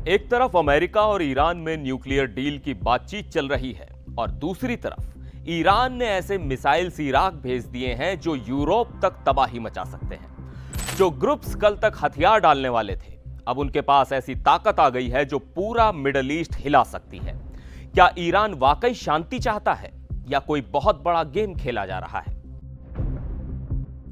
एक तरफ अमेरिका और ईरान में न्यूक्लियर डील की बातचीत चल रही है और दूसरी तरफ ईरान ने ऐसे मिसाइल्स इराक भेज दिए हैं जो यूरोप तक तबाही मचा सकते हैं। जो ग्रुप्स कल तक हथियार डालने वाले थे, अब उनके पास ऐसी ताकत आ गई है जो पूरा मिडल ईस्ट हिला सकती है। क्या ईरान वाकई शांति चाहता है या कोई बहुत बड़ा गेम खेला जा रहा है?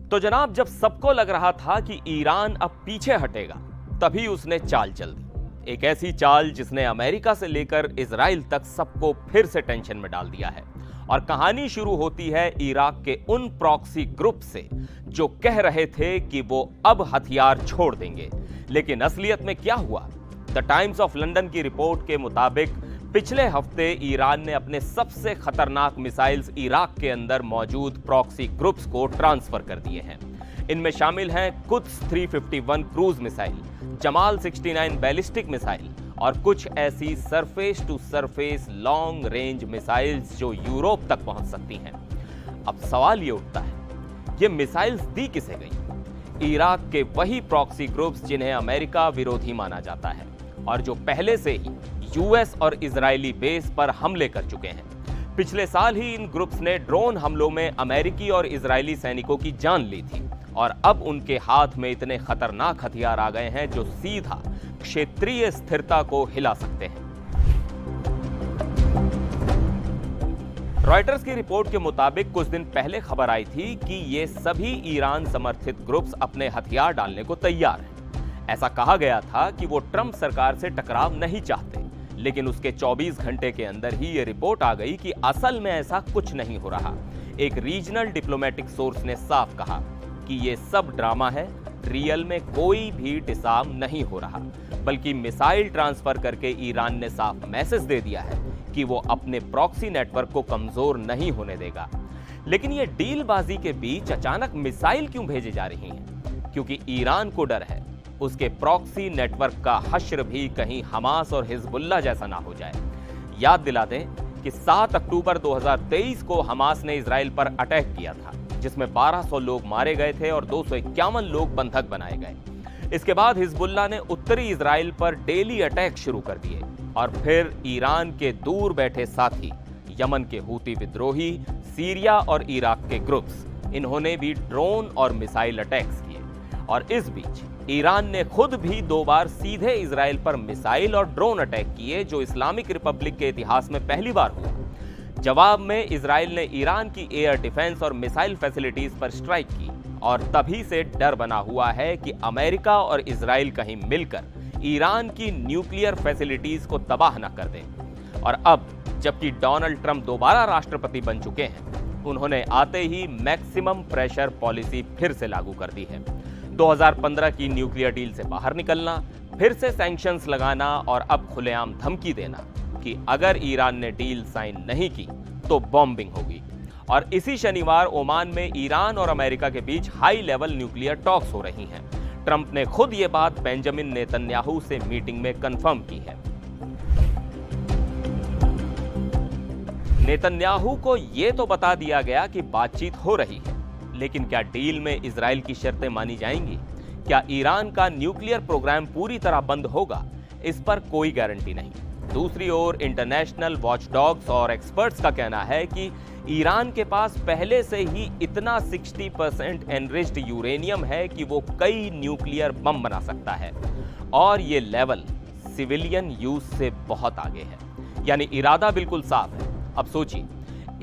तो जनाब, जब सबको लग रहा था कि ईरान अब पीछे हटेगा, तभी उसने चाल चल दी। एक ऐसी चाल जिसने अमेरिका से लेकर इजराइल तक सबको फिर से टेंशन में डाल दिया है। और कहानी शुरू होती है इराक के उन प्रॉक्सी ग्रुप से जो कह रहे थे कि वो अब हथियार छोड़ देंगे, लेकिन असलियत में क्या हुआ? द टाइम्स ऑफ लंदन की रिपोर्ट के मुताबिक पिछले हफ्ते ईरान ने अपने सबसे खतरनाक मिसाइल्स इराक के अंदर मौजूद प्रॉक्सी ग्रुप्स को ट्रांसफर कर दिए हैं। इनमें शामिल हैं Quds 351 cruise missile, Jamal 69 ballistic missile और कुछ ऐसी surface to surface long range missiles जो यूरोप तक पहुंच सकती हैं। अब सवाल ये उठता है, ये मिसाइल्स दी किसे गई? इराक के वही प्रॉक्सी ग्रुप्स जिन्हें अमेरिका विरोधी माना जाता है और जो पहले से ही यूएस और इजरायली बेस पर हमले कर चुके हैं। पिछले साल ही इन ग्रुप्स ने ड्रोन हमलों में अमेरिकी और इजरायली सैनिकों की जान ली थी और अब उनके हाथ में इतने खतरनाक हथियार आ गए हैं जो सीधा क्षेत्रीय स्थिरता को हिला सकते हैं। रॉयटर्स की रिपोर्ट के मुताबिक कुछ दिन पहले खबर आई थी कि ये सभी ईरान समर्थित ग्रुप्स अपने हथियार डालने को तैयार हैं। ऐसा कहा गया था कि वो ट्रंप सरकार से टकराव नहीं चाहते, लेकिन उसके 24 घंटे के अंदर ही ये रिपोर्ट आ गई कि असल में ऐसा कुछ नहीं हो रहा। एक रीजनल डिप्लोमेटिक सोर्स ने साफ कहा कि ये सब ड्रामा है, रियल में कोई भी डिसार्म नहीं हो रहा, बल्कि मिसाइल ट्रांसफर करके ईरान ने साफ मैसेज दे दिया है कि वो अपने प्रॉक्सी नेटवर्क को कमजोर नहीं होने देगा। लेकिन ये डीलबाजी के बीच अचानक मिसाइल क्यों भेजे जा रही हैं? क्योंकि ईरान को डर है उसके प्रॉक्सी नेटवर्क का हश्र भी कहीं हमास और हिजबुल्लाह जैसा ना हो जाए। याद दिला दें कि 7 अक्टूबर 2023 को हमास ने इजराइल पर अटैक किया था, जिसमें 1200 लोग मारे गए थे और 251 लोग बंधक बनाए गए। इसके बाद हिजबुल्लाह ने उत्तरी इजराइल पर डेली अटैक शुरू कर दिए और फिर ईरान के दूर बैठे साथी यमन के हूती विद्रोही, सीरिया और इराक के ग्रुप्स, इन्होंने भी ड्रोन और मिसाइल अटैक्स किए। और इस बीच ईरान ने खुद भी 2 बार सीधे इजराइल पर मिसाइल और ड्रोन अटैक किए, जो इस्लामिक रिपब्लिक के इतिहास में पहली बार हुआ। जवाब में इजराइल ने ईरान की एयर डिफेंस और मिसाइल फैसिलिटीज पर स्ट्राइक की और तभी से डर बना हुआ है कि अमेरिका और इजराइल कहीं मिलकर ईरान की न्यूक्लियर फैसिलिटीज को तबाह न कर दें। और अब जबकि डोनाल्ड ट्रंप दोबारा राष्ट्रपति बन चुके हैं, उन्होंने आते ही मैक्सिमम प्रेशर पॉलिसी फिर से लागू कर दी है। 2015 की न्यूक्लियर डील से बाहर निकलना, फिर से सैंक्शंस लगाना और अब खुलेआम धमकी देना कि अगर ईरान ने डील साइन नहीं की तो बॉम्बिंग होगी। और इसी शनिवार ओमान में ईरान और अमेरिका के बीच हाई लेवल न्यूक्लियर टॉक्स हो रही हैं। ट्रंप ने खुद ये बात बेंजामिन नेतन्याहू से मीटिंग में कंफर्म की है। नेतन्याहू को यह तो बता दिया गया कि बातचीत हो रही है, लेकिन क्या डील में इजराइल की शर्तें मानी जाएंगी? क्या ईरान का न्यूक्लियर प्रोग्राम पूरी तरह बंद होगा? इस पर कोई गारंटी नहीं। दूसरी ओर इंटरनेशनल वॉचडॉग्स और एक्सपर्ट्स का कहना है कि ईरान के पास पहले से ही इतना 60% एनरिच्ड यूरेनियम है कि वो कई न्यूक्लियर बम बना सकता है और ये लेवल सिविलियन यूज से बहुत आगे है। यानी इरादा बिल्कुल साफ है। अब सोचिए,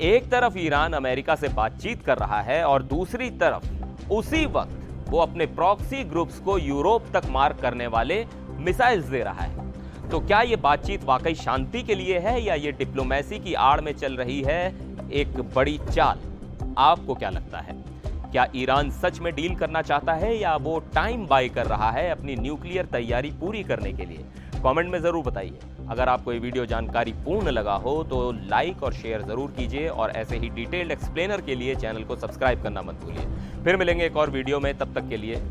एक तरफ ईरान अमेरिका से बातचीत कर रहा है और दूसरी तरफ उसी वक्त वो अपने प्रॉक्सी ग्रुप्स को यूरोप तक मार करने वाले मिसाइल्स दे रहा है। तो क्या ये बातचीत वाकई शांति के लिए है या ये डिप्लोमेसी की आड़ में चल रही है एक बड़ी चाल? आपको क्या लगता है? क्या ईरान सच में डील करना चाहता है या वो टाइम बाय कर रहा है अपनी न्यूक्लियर तैयारी पूरी करने के लिए? कमेंट में जरूर बताइए। अगर आपको ये वीडियो जानकारी पूर्ण लगा हो तो लाइक और शेयर जरूर कीजिए और ऐसे ही डिटेल्ड एक्सप्लेनर के लिए चैनल को सब्सक्राइब करना मत भूलिए। फिर मिलेंगे एक और वीडियो में, तब तक के लिए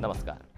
नमस्कार।